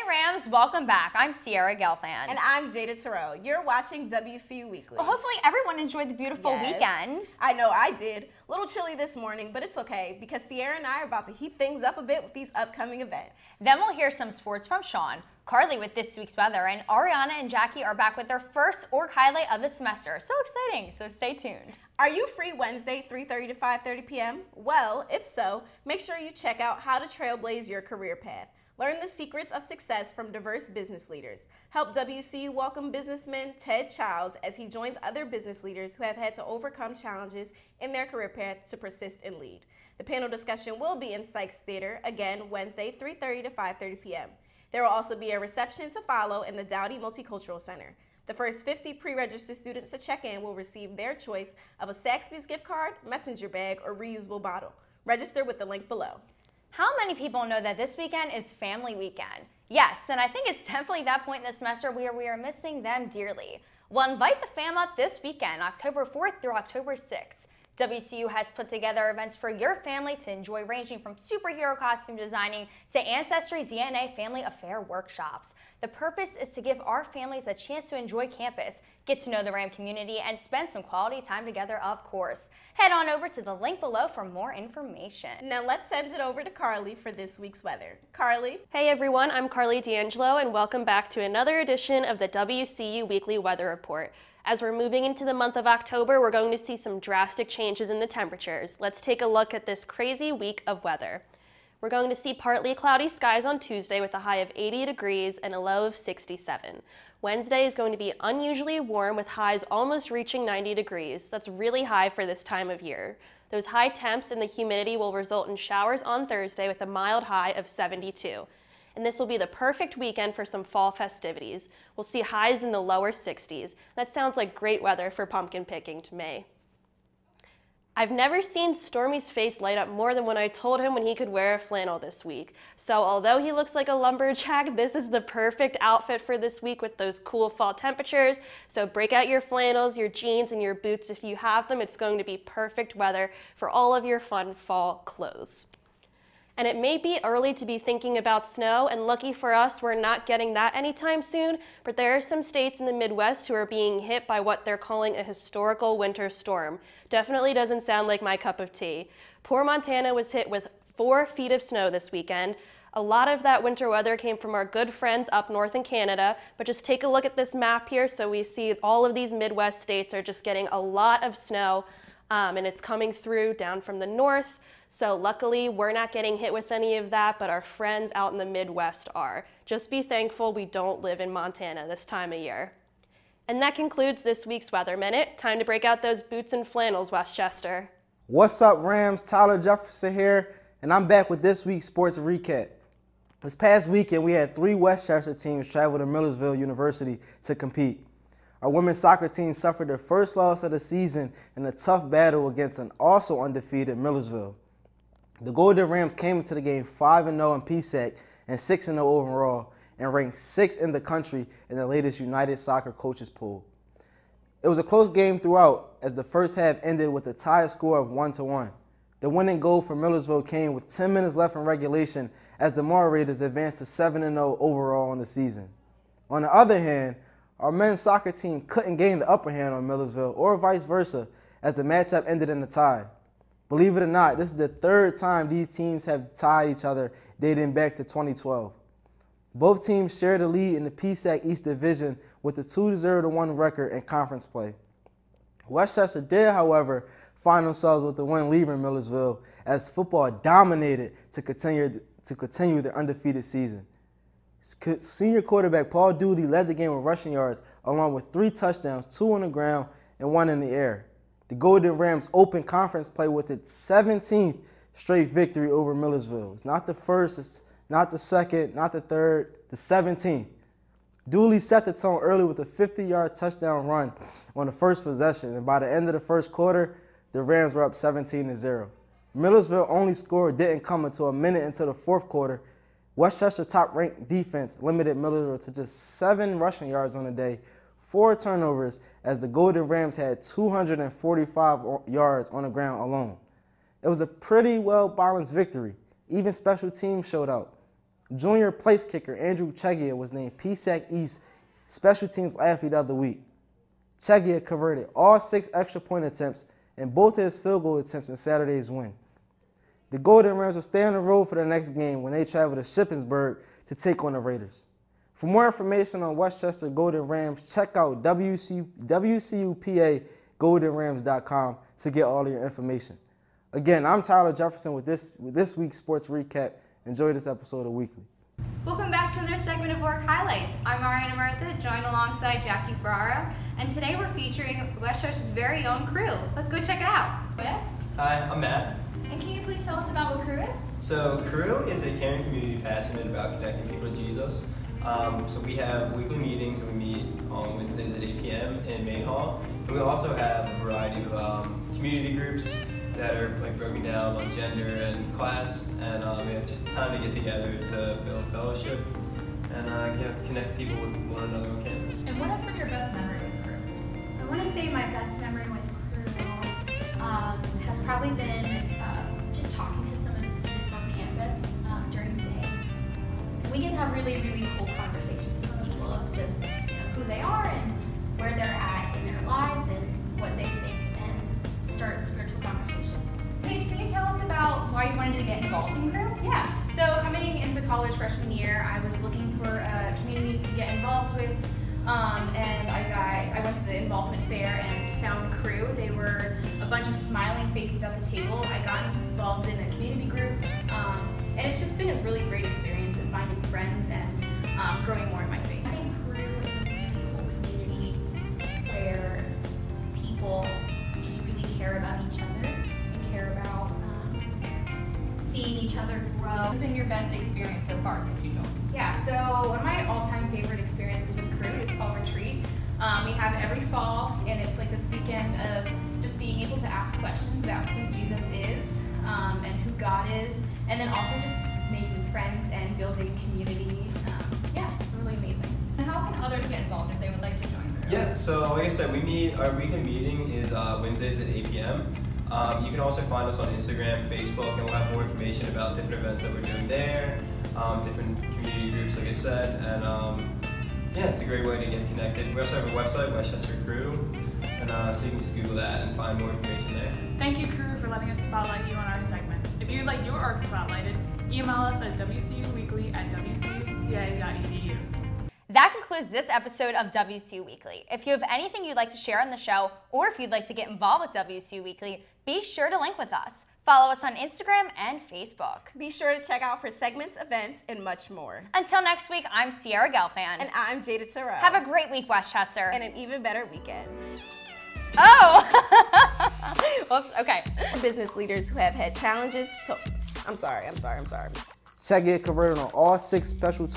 Rams, welcome back. I'm Sierra Gelfand. And I'm Jada Terrell. You're watching WCU Weekly. Well, hopefully everyone enjoyed the beautiful weekend. I know I did. A little chilly this morning, but it's okay because Sierra and I are about to heat things up a bit with these upcoming events. Then we'll hear some sports from Sean, Carly with this week's weather, and Ariana and Jackie are back with their first org highlight of the semester. So exciting, so stay tuned. Are you free Wednesday, 3:30 to 5:30 p.m.? Well, if so, make sure you check out How to Trailblaze Your Career Path. Learn the secrets of success from diverse business leaders. Help WCU welcome businessman Ted Childs as he joins other business leaders who have had to overcome challenges in their career path to persist and lead. The panel discussion will be in Sykes Theater, again, Wednesday, 3:30 to 5:30 p.m. There will also be a reception to follow in the Dowdy Multicultural Center. The first 50 pre-registered students to check in will receive their choice of a Saxby's gift card, messenger bag, or reusable bottle. Register with the link below. How many people know that this weekend is Family Weekend? Yes, and I think it's definitely that point in the semester where we are missing them dearly. Well, invite the fam up this weekend, October 4th through October 6th. WCU has put together events for your family to enjoy, ranging from superhero costume designing to Ancestry DNA family affair workshops. The purpose is to give our families a chance to enjoy campus, get to know the Ram community, and spend some quality time together, of course. Head on over to the link below for more information. Now let's send it over to Carly for this week's weather. Carly? Hey everyone, I'm Carly D'Angelo, and welcome back to another edition of the WCU Weekly Weather Report. As we're moving into the month of October, we're going to see some drastic changes in the temperatures. Let's take a look at this crazy week of weather. We're going to see partly cloudy skies on Tuesday with a high of 80 degrees and a low of 67. Wednesday is going to be unusually warm with highs almost reaching 90 degrees. That's really high for this time of year. Those high temps and the humidity will result in showers on Thursday with a mild high of 72. And this will be the perfect weekend for some fall festivities. We'll see highs in the lower 60s. That sounds like great weather for pumpkin picking to me. I've never seen Stormy's face light up more than when I told him when he could wear a flannel this week. So although he looks like a lumberjack, this is the perfect outfit for this week with those cool fall temperatures. So break out your flannels, your jeans, and your boots if you have them. It's going to be perfect weather for all of your fun fall clothes. And it may be early to be thinking about snow, and lucky for us, we're not getting that anytime soon, but there are some states in the Midwest who are being hit by what they're calling a historical winter storm. Definitely doesn't sound like my cup of tea. Poor Montana was hit with 4 feet of snow this weekend. A lot of that winter weather came from our good friends up north in Canada, but just take a look at this map here so we see all of these Midwest states are just getting a lot of snow, and it's coming through down from the north. So luckily, we're not getting hit with any of that, but our friends out in the Midwest are. Just be thankful we don't live in Montana this time of year. And that concludes this week's Weather Minute. Time to break out those boots and flannels, Westchester. What's up, Rams? Tyler Jefferson here, and I'm back with this week's sports recap. This past weekend, we had 3 Westchester teams travel to Millersville University to compete. Our women's soccer team suffered their first loss of the season in a tough battle against an also undefeated Millersville. The Golden Rams came into the game 5-0 in PSAC and 6-0 overall, and ranked 6th in the country in the latest United Soccer Coaches Poll. It was a close game throughout, as the first half ended with a tie score of 1-1. The winning goal for Millersville came with 10 minutes left in regulation, as the Moderators advanced to 7-0 overall on the season. On the other hand, our men's soccer team couldn't gain the upper hand on Millersville, or vice versa, as the matchup ended in a tie. Believe it or not, this is the 3rd time these teams have tied each other dating back to 2012. Both teams share the lead in the PSAC East Division with a 2-0-1 record in conference play. Westchester did, however, find themselves with the win leaving Millersville, as football dominated to continue their undefeated season. Senior quarterback Paul Dooley led the game with rushing yards, along with 3 touchdowns, 2 on the ground and 1 in the air. The Golden Rams opened conference play with its 17th straight victory over Millersville. It's not the first, it's not the second, not the third, the 17th. Dooley set the tone early with a 50-yard touchdown run on the first possession, and by the end of the first quarter, the Rams were up 17-0. Millersville only score didn't come until a minute into the 4th quarter. Westchester's top-ranked defense limited Millersville to just 7 rushing yards on the day, 4 turnovers, as the Golden Rams had 245 yards on the ground alone. It was a pretty well-balanced victory. Even special teams showed out. Junior place kicker Andrew Chegia was named PSAC East Special Teams Athlete of the Week. Chegia converted all 6 extra point attempts and both his field goal attempts in Saturday's win. The Golden Rams will stay on the road for the next game when they travel to Shippensburg to take on the Raiders. For more information on Westchester Golden Rams, check out WCUPAGoldenRams.com to get all of your information. Again, I'm Tyler Jefferson with this week's sports recap. Enjoy this episode of Weekly. Welcome back to another segment of Work Highlights. I'm Ariana Martha, joined alongside Jackie Ferrara, and today we're featuring Westchester's very own Crew. Let's go check it out. Hi, I'm Matt. And can you please tell us about what Crew is? So Crew is a caring community passionate about connecting people to Jesus. So we have weekly meetings and we meet on Wednesdays at 8 p.m. in Main Hall. And we also have a variety of community groups that are broken down on gender and class, and it's just a time to get together to build fellowship and connect people with one another on campus. And what has been your best memory with Crew? I want to say my best memory with Crew has probably been just talking to some of the students on campus during the day. And we get to have really, really cool conversations with people of just who they are and where they're at in their lives and what they think, and start spiritual conversations. Paige, can you tell us about why you wanted to get involved in Crew? Yeah, so coming into college freshman year, I was looking for a community to get involved with, and I went to the involvement fair and found Crew. They were a bunch of smiling faces at the table. I got involved in a community group, and it's just been a really great experience in finding friends and growing more in my faith. I think Crew is a really cool community where people just really care about each other and care about seeing each other grow. What's been your best experience so far since you joined? Yeah, so one of my all-time favorite experiences with Crew is fall retreat. We have every fall, and it's like this weekend of just being able to ask questions about who Jesus is and who God is, and then also just making friends and building community. Yeah, it's really amazing. And how can others get involved if they would like to join Crew? Yeah, so like I said, our weekly meeting is Wednesdays at 8 p.m. You can also find us on Instagram, Facebook, and we'll have more information about different events that we're doing there, different community groups, like I said, and yeah, it's a great way to get connected. We also have a website, Westchester Crew, and so you can just Google that and find more information there. Thank you, Crew, for letting us spotlight you on our segment. If you'd like your arc spotlighted, email us at wcuweekly@wcupa.edu. That concludes this episode of WCU Weekly. If you have anything you'd like to share on the show, or if you'd like to get involved with WCU Weekly, be sure to link with us. Follow us on Instagram and Facebook. Be sure to check out for segments, events, and much more. Until next week, I'm Sierra Gelfand. And I'm Jada Terrell. Have a great week, Westchester. And an even better weekend. Oh! Whoops, okay. Business leaders who have had challenges to... I'm sorry. Chegia converted on all 6 special